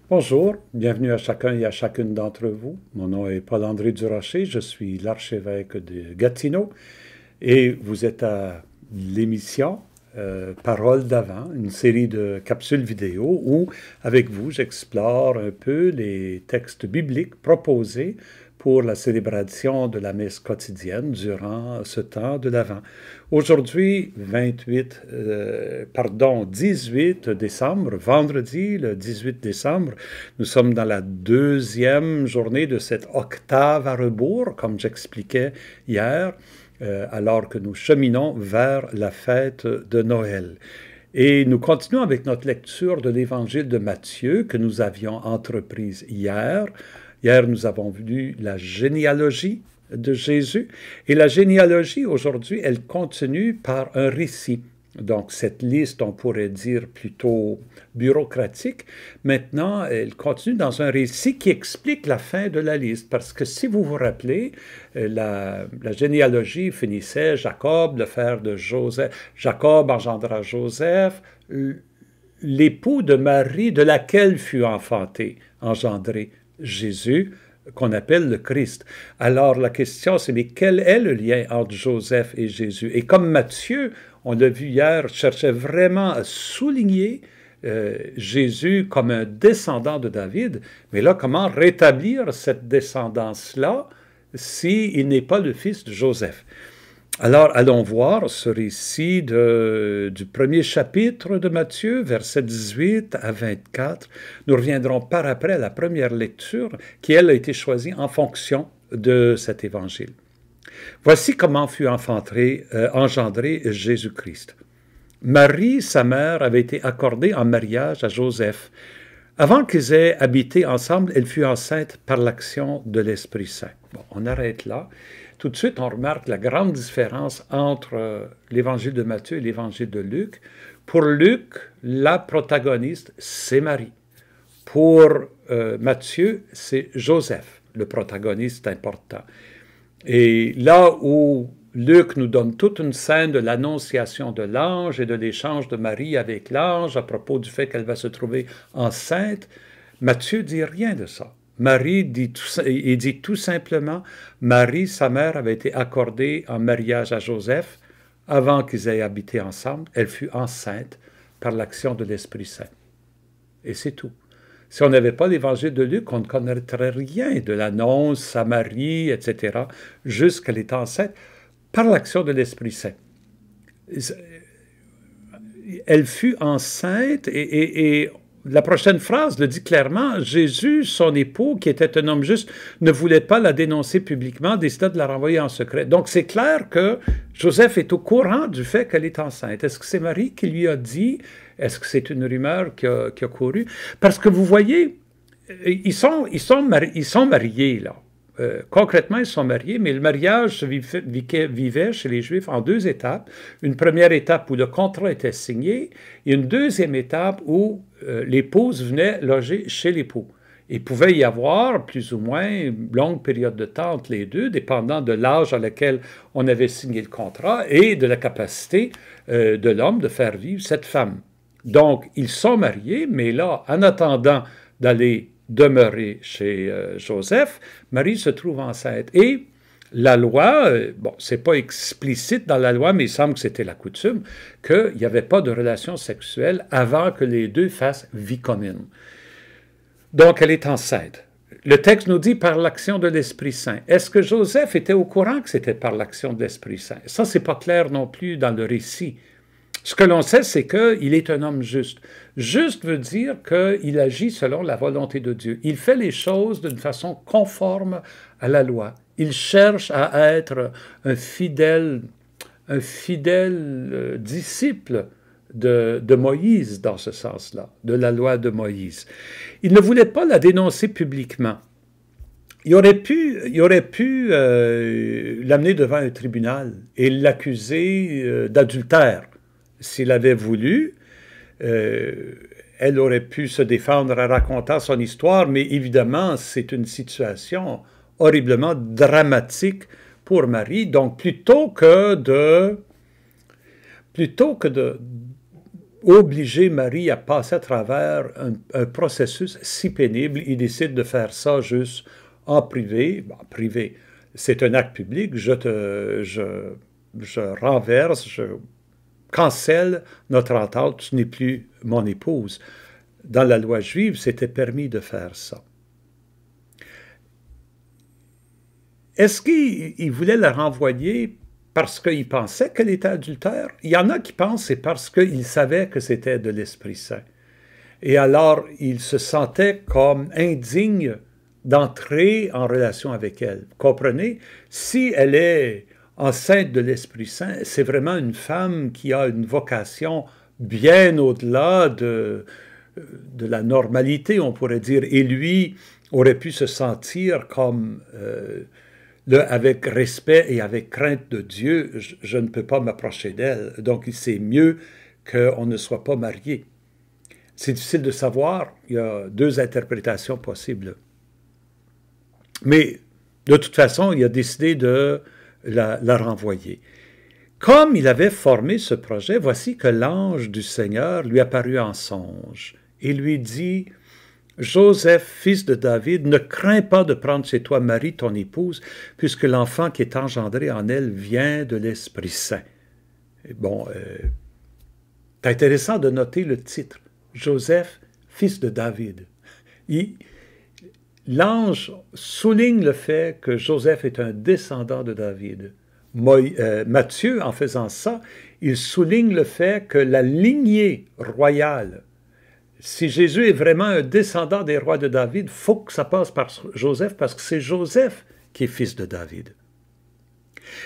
Bonjour, bienvenue à chacun et à chacune d'entre vous. Mon nom est Paul-André Durocher, je suis l'archevêque de Gatineau et vous êtes à l'émission Parole d'Avent, une série de capsules vidéo où, avec vous, j'explore un peu les textes bibliques proposés pour la célébration de la messe quotidienne durant ce temps de l'Avent. Aujourd'hui, 18 décembre, vendredi, le 18 décembre, nous sommes dans la deuxième journée de cette octave à rebours, comme j'expliquais hier, alors que nous cheminons vers la fête de Noël. Et nous continuons avec notre lecture de l'Évangile de Matthieu que nous avions entreprise hier. Hier, nous avons vu la généalogie de Jésus. Et la généalogie, aujourd'hui, elle continue par un récit. Donc, cette liste, on pourrait dire plutôt bureaucratique. Maintenant, elle continue dans un récit qui explique la fin de la liste. Parce que si vous vous rappelez, la généalogie finissait Jacob, le frère de Joseph. Jacob engendra Joseph, l'époux de Marie, de laquelle fut engendré Jésus, qu'on appelle le Christ. Alors la question c'est, mais quel est le lien entre Joseph et Jésus? Et comme Matthieu, on l'a vu hier, cherchait vraiment à souligner Jésus comme un descendant de David, mais là, comment rétablir cette descendance-là s'il n'est pas le fils de Joseph? Alors, allons voir ce récit du premier chapitre de Matthieu, versets 18 à 24. Nous reviendrons par après à la première lecture, qui, elle, a été choisie en fonction de cet évangile. Voici comment fut engendré Jésus-Christ. Marie, sa mère, avait été accordée en mariage à Joseph. Avant qu'ils aient habité ensemble, elle fut enceinte par l'action de l'Esprit Saint. Bon, on arrête là. Tout de suite, on remarque la grande différence entre l'évangile de Matthieu et l'évangile de Luc. Pour Luc, la protagoniste, c'est Marie. Pour Matthieu, c'est Joseph, le protagoniste important. Et là où Luc nous donne toute une scène de l'annonciation de l'ange et de l'échange de Marie avec l'ange à propos du fait qu'elle va se trouver enceinte, Matthieu dit rien de ça. Marie dit tout simplement, Marie, sa mère, avait été accordée en mariage à Joseph avant qu'ils aient habité ensemble. Elle fut enceinte par l'action de l'Esprit Saint. Et c'est tout. Si on n'avait pas l'évangile de Luc, on ne connaîtrait rien de l'annonce à Marie, etc., jusqu'elle est enceinte par l'action de l'Esprit Saint. Elle fut enceinte et la prochaine phrase le dit clairement, Jésus, son époux, qui était un homme juste, ne voulait pas la dénoncer publiquement, décida de la renvoyer en secret. Donc c'est clair que Joseph est au courant du fait qu'elle est enceinte. Est-ce que c'est Marie qui lui a dit? Est-ce que c'est une rumeur qui a couru? Parce que vous voyez, ils sont mariés, là. Concrètement, ils sont mariés, mais le mariage se vivait chez les Juifs en deux étapes. Une première étape où le contrat était signé et une deuxième étape où l'épouse venait loger chez l'époux. Il pouvait y avoir plus ou moins une longue période de temps entre les deux, dépendant de l'âge à lequel on avait signé le contrat et de la capacité de l'homme de faire vivre cette femme. Donc, ils sont mariés, mais là, en attendant d'aller demeurer chez Joseph, Marie se trouve enceinte. Et la loi, bon, c'est pas explicite dans la loi, mais il semble que c'était la coutume, qu'il n'y avait pas de relation sexuelle avant que les deux fassent vie commune. Donc, elle est enceinte. Le texte nous dit par l'action de l'Esprit Saint. Est-ce que Joseph était au courant que c'était par l'action de l'Esprit Saint? Ça, c'est pas clair non plus dans le récit. Ce que l'on sait, c'est qu'il est un homme juste. Juste veut dire qu'il agit selon la volonté de Dieu. Il fait les choses d'une façon conforme à la loi. Il cherche à être un fidèle disciple de Moïse dans ce sens-là, de la loi de Moïse. Il ne voulait pas la dénoncer publiquement. Il aurait pu l'amener devant un tribunal et l'accuser d'adultère. S'il avait voulu, elle aurait pu se défendre en racontant son histoire, mais évidemment, c'est une situation horriblement dramatique pour Marie. Donc, plutôt que de obliger Marie à passer à travers un processus si pénible. Il décide de faire ça juste en privé. Bon, privé, c'est un acte public. Je renverse, je cancelle notre entente. Tu n'es plus mon épouse. Dans la loi juive, c'était permis de faire ça. Est-ce qu'il voulait la renvoyer parce qu'il pensait qu'elle était adultère? Il y en a qui pensent que c'est parce qu'il savait que c'était de l'Esprit Saint. Et alors, il se sentait comme indigne d'entrer en relation avec elle. Vous comprenez? Si elle est enceinte de l'Esprit Saint, c'est vraiment une femme qui a une vocation bien au-delà de la normalité, on pourrait dire. Et lui aurait pu se sentir comme... avec respect et avec crainte de Dieu, je ne peux pas m'approcher d'elle. Donc, c'est mieux qu'on ne soit pas marié. C'est difficile de savoir. Il y a deux interprétations possibles. Mais, de toute façon, il a décidé de la renvoyer. Comme il avait formé ce projet, voici que l'ange du Seigneur lui apparut en songe et lui dit... Joseph, fils de David, ne crains pas de prendre chez toi Marie, ton épouse, puisque l'enfant qui est engendré en elle vient de l'Esprit Saint. Et bon, c'est intéressant de noter le titre, Joseph, fils de David. L'ange souligne le fait que Joseph est un descendant de David. Matthieu, en faisant ça, il souligne le fait que la lignée royale, si Jésus est vraiment un descendant des rois de David, il faut que ça passe par Joseph, parce que c'est Joseph qui est fils de David.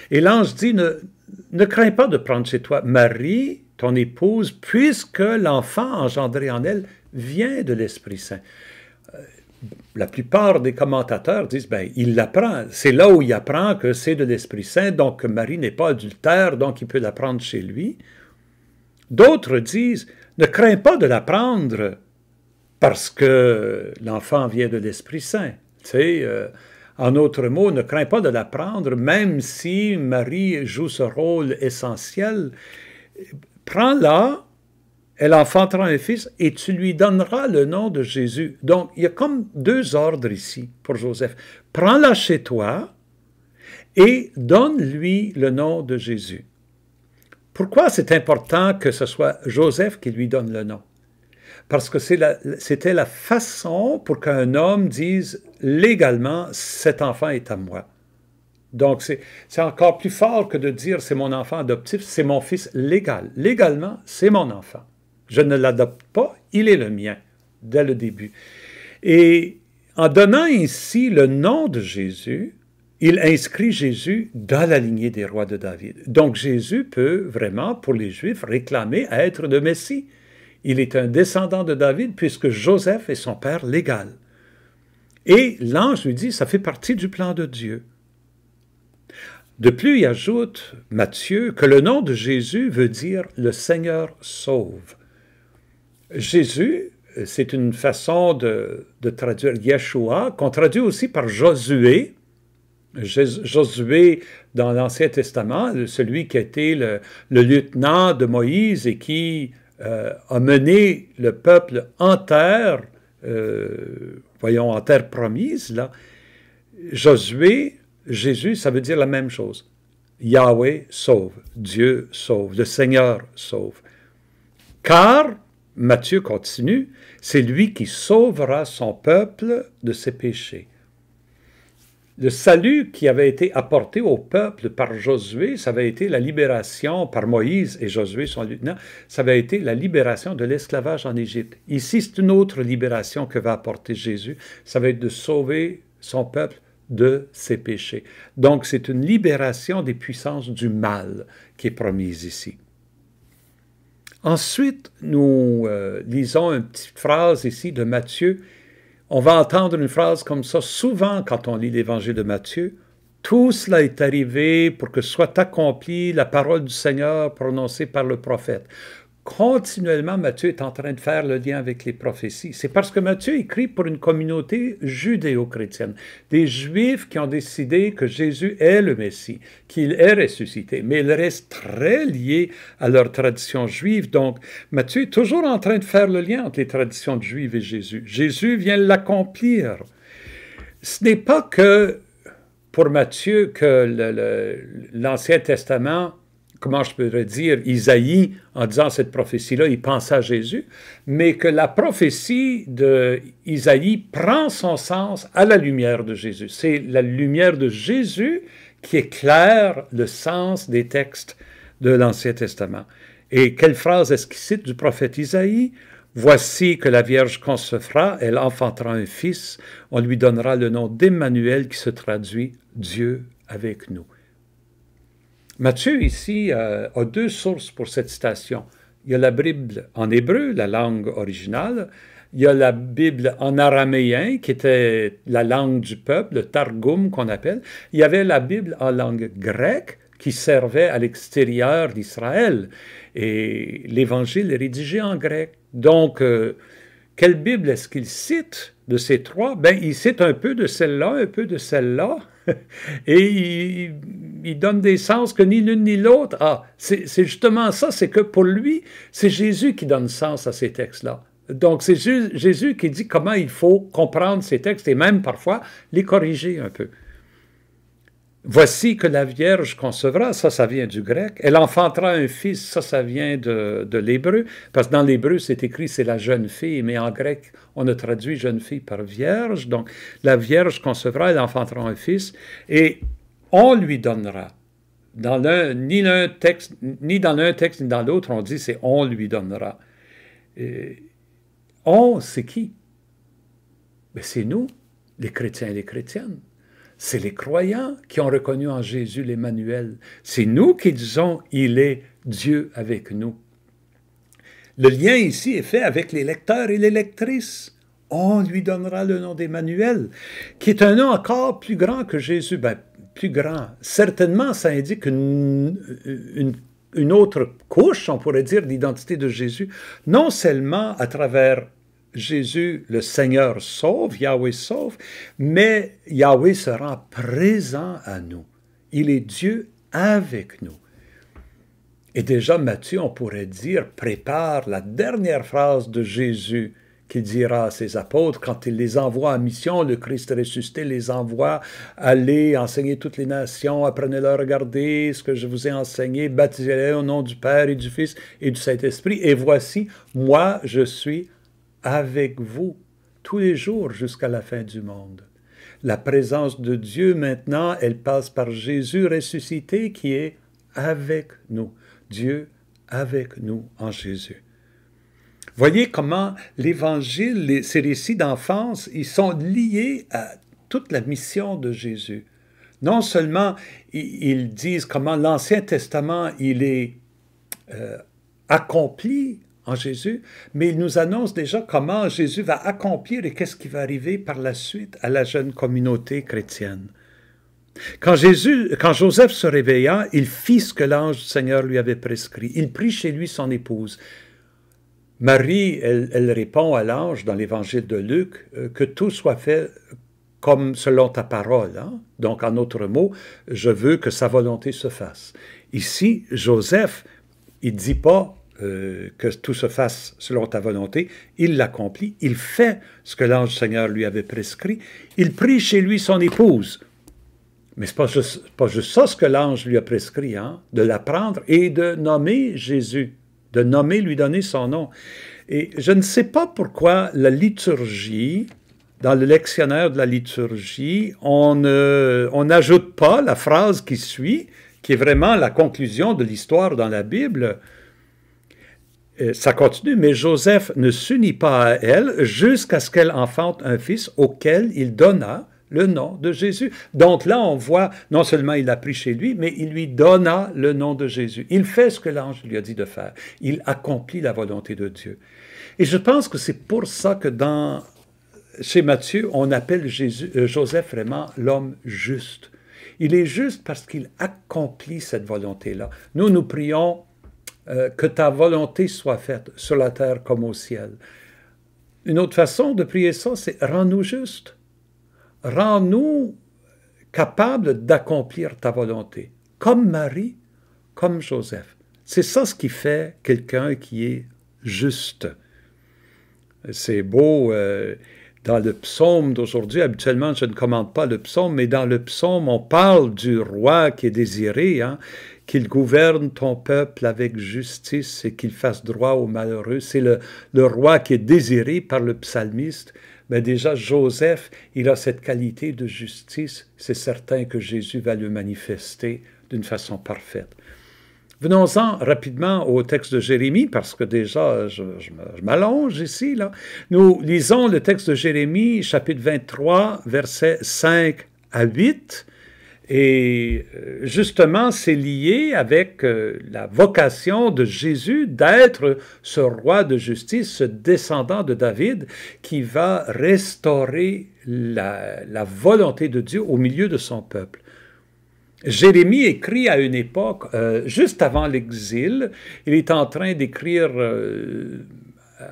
Et l'ange dit, ne crains pas de prendre chez toi Marie, ton épouse, puisque l'enfant engendré en elle vient de l'Esprit Saint. La plupart des commentateurs disent, il l'apprend. C'est là où il apprend que c'est de l'Esprit Saint, donc Marie n'est pas adultère, donc il peut la prendre chez lui. D'autres disent, ne crains pas de la prendre parce que l'enfant vient de l'Esprit Saint. Tu sais, en d'autres mots, ne crains pas de la prendre, même si Marie joue ce rôle essentiel. Prends-la, elle enfantera un fils et tu lui donneras le nom de Jésus. Donc, il y a comme deux ordres ici pour Joseph. Prends-la chez toi et donne-lui le nom de Jésus. Pourquoi c'est important que ce soit Joseph qui lui donne le nom? Parce que c'était la façon pour qu'un homme dise légalement « cet enfant est à moi ». Donc, c'est encore plus fort que de dire « c'est mon enfant adoptif, c'est mon fils légal ». Légalement, c'est mon enfant. Je ne l'adopte pas, il est le mien, dès le début. Et en donnant ici le nom de Jésus, il inscrit Jésus dans la lignée des rois de David. Donc Jésus peut vraiment, pour les Juifs, réclamer être le Messie. Il est un descendant de David puisque Joseph est son père légal. Et l'ange lui dit, ça fait partie du plan de Dieu. De plus, il ajoute, Matthieu, que le nom de Jésus veut dire « le Seigneur sauve ». Jésus, c'est une façon de traduire Yeshua, qu'on traduit aussi par Josué. Josué, dans l'Ancien Testament, celui qui a été le lieutenant de Moïse et qui a mené le peuple en terre, en terre promise, là. Josué, Jésus, ça veut dire la même chose. Yahweh sauve, Dieu sauve, le Seigneur sauve. Car, Matthieu continue, c'est lui qui sauvera son peuple de ses péchés. Le salut qui avait été apporté au peuple par Josué, ça avait été la libération par Moïse et Josué, son lieutenant, ça avait été la libération de l'esclavage en Égypte. Ici, c'est une autre libération que va apporter Jésus, ça va être de sauver son peuple de ses péchés. Donc, c'est une libération des puissances du mal qui est promise ici. Ensuite, nous lisons une petite phrase ici de Matthieu. On va entendre une phrase comme ça souvent quand on lit l'Évangile de Matthieu. « Tout cela est arrivé pour que soit accomplie la parole du Seigneur prononcée par le prophète. continuellement, Matthieu est en train de faire le lien avec les prophéties. C'est parce que Matthieu écrit pour une communauté judéo-chrétienne, des Juifs qui ont décidé que Jésus est le Messie, qu'il est ressuscité, mais ils restent très liés à leur tradition juive. Donc, Matthieu est toujours en train de faire le lien entre les traditions juives et Jésus. Jésus vient l'accomplir. Ce n'est pas que pour Matthieu que l'Ancien Testament, comment je pourrais dire, Isaïe, en disant cette prophétie-là, il pensait à Jésus, mais que la prophétie d'Isaïe prend son sens à la lumière de Jésus. C'est la lumière de Jésus qui éclaire le sens des textes de l'Ancien Testament. Et quelle phrase est-ce qu'il cite du prophète Isaïe? « Voici que la Vierge concevra, elle enfantera un fils, on lui donnera le nom d'Emmanuel qui se traduit « Dieu avec nous ». Matthieu, ici, a deux sources pour cette citation. Il y a la Bible en hébreu, la langue originale. Il y a la Bible en araméen, qui était la langue du peuple, le Targum qu'on appelle. Il y avait la Bible en langue grecque, qui servait à l'extérieur d'Israël. Et l'Évangile est rédigé en grec. Donc, quelle Bible est-ce qu'il cite de ces trois? Ben, il cite un peu de celle-là, un peu de celle-là. Et il donne des sens que ni l'une ni l'autre. Ah, c'est justement ça, c'est que pour lui, c'est Jésus qui donne sens à ces textes-là. Donc, c'est Jésus qui dit comment il faut comprendre ces textes et même parfois les corriger un peu. Voici que la Vierge concevra, ça vient du grec. Elle enfantera un fils, ça vient de l'hébreu, parce que dans l'hébreu, c'est écrit, c'est la jeune fille, mais en grec, on a traduit jeune fille par vierge. Donc, la Vierge concevra, elle enfantera un fils, et on lui donnera. Ni dans l'un texte, ni dans l'autre, on dit c'est on lui donnera. On, c'est qui? Ben, c'est nous, les chrétiens et les chrétiennes. C'est les croyants qui ont reconnu en Jésus l'Emmanuel. C'est nous qui disons « Il est Dieu avec nous ». Le lien ici est fait avec les lecteurs et les lectrices. On lui donnera le nom d'Emmanuel, qui est un nom encore plus grand que Jésus. Ben, plus grand. Certainement, ça indique une autre couche, on pourrait dire, d'identité de Jésus, non seulement à travers Jésus, le Seigneur sauve, Yahweh sauve, mais Yahweh se rend présent à nous. Il est Dieu avec nous. Et déjà, Matthieu, on pourrait dire, prépare la dernière phrase de Jésus qu'il dira à ses apôtres quand il les envoie en mission. Le Christ ressuscité les envoie, allez enseigner toutes les nations, apprenez-leur à regarder ce que je vous ai enseigné, baptisez-les au nom du Père et du Fils et du Saint-Esprit. Et voici, moi, je suis avec vous tous les jours jusqu'à la fin du monde. La présence de Dieu maintenant, elle passe par Jésus ressuscité qui est avec nous. Dieu avec nous en Jésus. Voyez comment l'Évangile, ces récits d'enfance, ils sont liés à toute la mission de Jésus. Non seulement ils disent comment l'Ancien Testament, il est accompli en Jésus, mais il nous annonce déjà comment Jésus va accomplir et qu'est-ce qui va arriver par la suite à la jeune communauté chrétienne. Quand Joseph se réveilla, il fit ce que l'ange du Seigneur lui avait prescrit. Il prit chez lui son épouse. Marie, elle répond à l'ange dans l'évangile de Luc que tout soit fait comme selon ta parole. Hein? Donc, en d'autres mots, je veux que sa volonté se fasse. Ici, Joseph, il ne dit pas que tout se fasse selon ta volonté, il l'accomplit, il fait ce que l'ange du Seigneur lui avait prescrit, il prit chez lui son épouse. Mais ce n'est pas juste ça ce que l'ange lui a prescrit, hein? De la prendre et de nommer Jésus, de nommer, lui donner son nom. Et je ne sais pas pourquoi la liturgie, dans le lectionnaire de la liturgie, on n'ajoute pas la phrase qui suit, qui est vraiment la conclusion de l'histoire dans la Bible. Ça continue, mais Joseph ne s'unit pas à elle jusqu'à ce qu'elle enfante un fils auquel il donna le nom de Jésus. Donc là, on voit, non seulement il l'a pris chez lui, mais il lui donna le nom de Jésus. Il fait ce que l'ange lui a dit de faire. Il accomplit la volonté de Dieu. Et je pense que c'est pour ça que chez Matthieu, on appelle Joseph vraiment l'homme juste. Il est juste parce qu'il accomplit cette volonté-là. Nous prions que ta volonté soit faite sur la terre comme au ciel. Une autre façon de prier ça, c'est rends-nous justes. Rends-nous capables d'accomplir ta volonté, comme Marie, comme Joseph. C'est ça ce qui fait quelqu'un qui est juste. C'est beau, dans le psaume d'aujourd'hui, habituellement je ne commente pas le psaume, mais dans le psaume on parle du roi qui est désiré, hein, qu'il gouverne ton peuple avec justice et qu'il fasse droit aux malheureux. C'est le roi qui est désiré par le psalmiste. Mais déjà, Joseph, il a cette qualité de justice. C'est certain que Jésus va le manifester d'une façon parfaite. Venons-en rapidement au texte de Jérémie, parce que déjà, je m'allonge ici, là. Nous lisons le texte de Jérémie, chapitre 23, versets 5 à 8. Et justement, c'est lié avec la vocation de Jésus d'être ce roi de justice, ce descendant de David qui va restaurer la volonté de Dieu au milieu de son peuple. Jérémie écrit à une époque, juste avant l'exil, il est en train d'écrire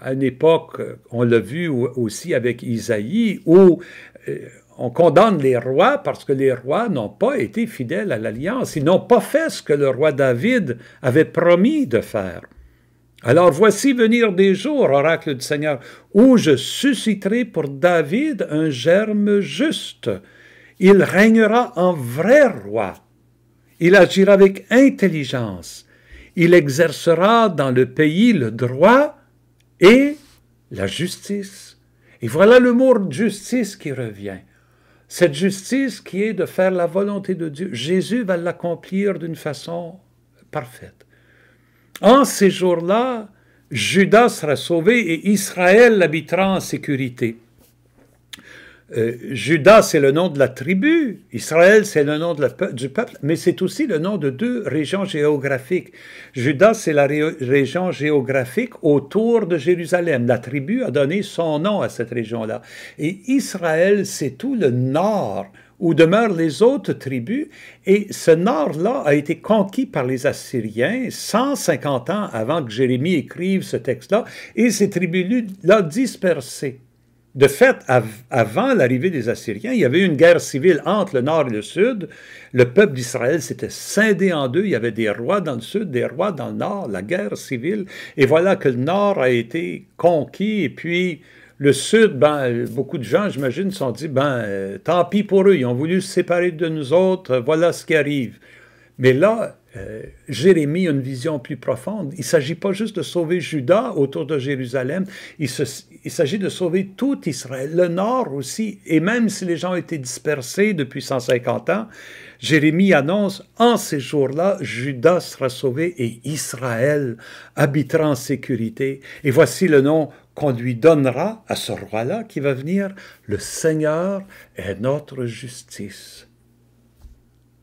à une époque, on l'a vu aussi avec Isaïe, où on condamne les rois parce que les rois n'ont pas été fidèles à l'alliance. Ils n'ont pas fait ce que le roi David avait promis de faire. Alors voici venir des jours, oracle du Seigneur, où je susciterai pour David un germe juste. Il régnera en vrai roi. Il agira avec intelligence. Il exercera dans le pays le droit et la justice. Et voilà le mot justice qui revient. Cette justice qui est de faire la volonté de Dieu, Jésus va l'accomplir d'une façon parfaite. En ces jours-là, Juda sera sauvé et Israël habitera en sécurité. Juda, c'est le nom de la tribu. Israël, c'est le nom du peuple, mais c'est aussi le nom de deux régions géographiques. Juda, c'est la région géographique autour de Jérusalem. La tribu a donné son nom à cette région-là. Et Israël, c'est tout le nord où demeurent les autres tribus. Et ce nord-là a été conquis par les Assyriens 150 ans avant que Jérémie écrive ce texte-là, et ces tribus-là dispersées. De fait, avant l'arrivée des Assyriens, il y avait une guerre civile entre le nord et le sud. Le peuple d'Israël s'était scindé en deux. Il y avait des rois dans le sud, des rois dans le nord, la guerre civile. Et voilà que le nord a été conquis. Et puis, le sud, beaucoup de gens, j'imagine, se sont dit, tant pis pour eux. Ils ont voulu se séparer de nous autres. Voilà ce qui arrive. Mais là, Jérémie a une vision plus profonde. Il ne s'agit pas juste de sauver Juda autour de Jérusalem, il s'agit de sauver tout Israël, le nord aussi, et même si les gens ont été dispersés depuis 150 ans, Jérémie annonce, en ces jours-là, Juda sera sauvé et Israël habitera en sécurité. Et voici le nom qu'on lui donnera à ce roi-là qui va venir, le Seigneur est notre justice.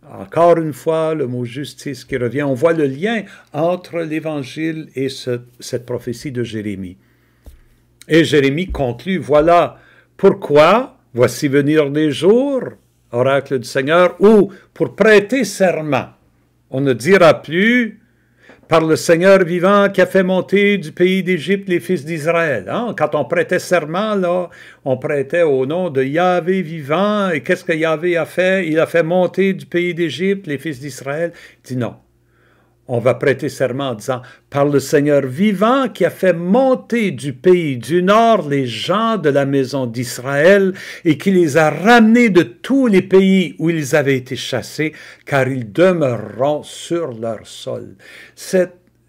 Encore une fois, le mot justice qui revient. On voit le lien entre l'Évangile et cette prophétie de Jérémie. Et Jérémie conclut, voilà pourquoi, voici venir des jours, oracle du Seigneur, où pour prêter serment, on ne dira plus par le Seigneur vivant qui a fait monter du pays d'Égypte les fils d'Israël. Hein? Quand on prêtait serment, là, on prêtait au nom de Yahvé vivant. Et qu'est-ce que Yahvé a fait? Il a fait monter du pays d'Égypte les fils d'Israël. Il dit non. On va prêter serment en disant, par le Seigneur vivant qui a fait monter du pays du nord les gens de la maison d'Israël et qui les a ramenés de tous les pays où ils avaient été chassés, car ils demeureront sur leur sol.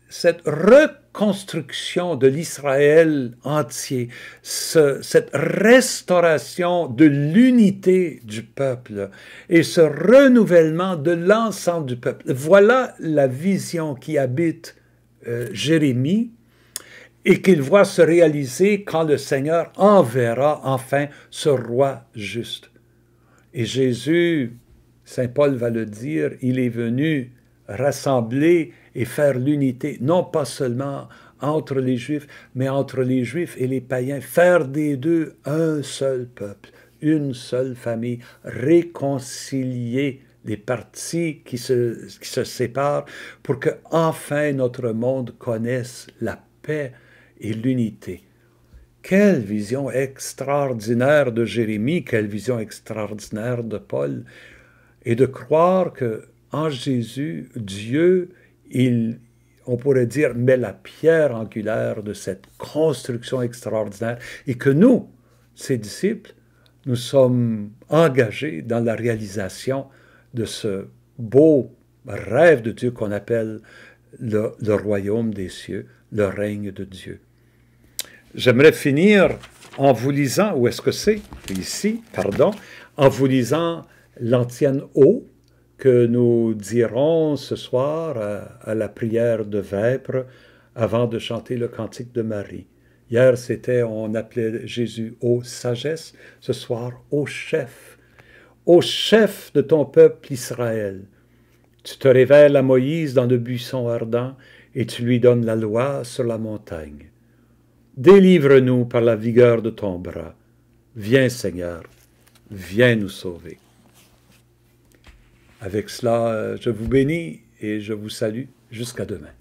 Cette reconstruction de l'Israël entier, cette restauration de l'unité du peuple et ce renouvellement de l'ensemble du peuple, voilà la vision qui habite Jérémie et qu'il voit se réaliser quand le Seigneur enverra enfin ce roi juste. Et Jésus, Saint Paul va le dire, il est venu rassembler et faire l'unité, non pas seulement entre les Juifs, mais entre les Juifs et les païens, faire des deux un seul peuple, une seule famille, réconcilier les parties qui se séparent, pour que enfin notre monde connaisse la paix et l'unité. Quelle vision extraordinaire de Jérémie, quelle vision extraordinaire de Paul, et de croire que en Jésus, Dieu, on pourrait dire, met la pierre angulaire de cette construction extraordinaire, et que nous, ses disciples, nous sommes engagés dans la réalisation de ce beau rêve de Dieu qu'on appelle le royaume des cieux, le règne de Dieu. J'aimerais finir en vous lisant, où est-ce que c'est? Ici, pardon, en vous lisant l'antienne eau que nous dirons ce soir à la prière de Vêpres avant de chanter le cantique de Marie. Hier, on appelait Jésus ô sagesse, ce soir ô chef de ton peuple Israël. Tu te révèles à Moïse dans le buisson ardent et tu lui donnes la loi sur la montagne. Délivre-nous par la vigueur de ton bras. Viens, Seigneur, viens nous sauver. Avec cela, je vous bénis et je vous salue jusqu'à demain.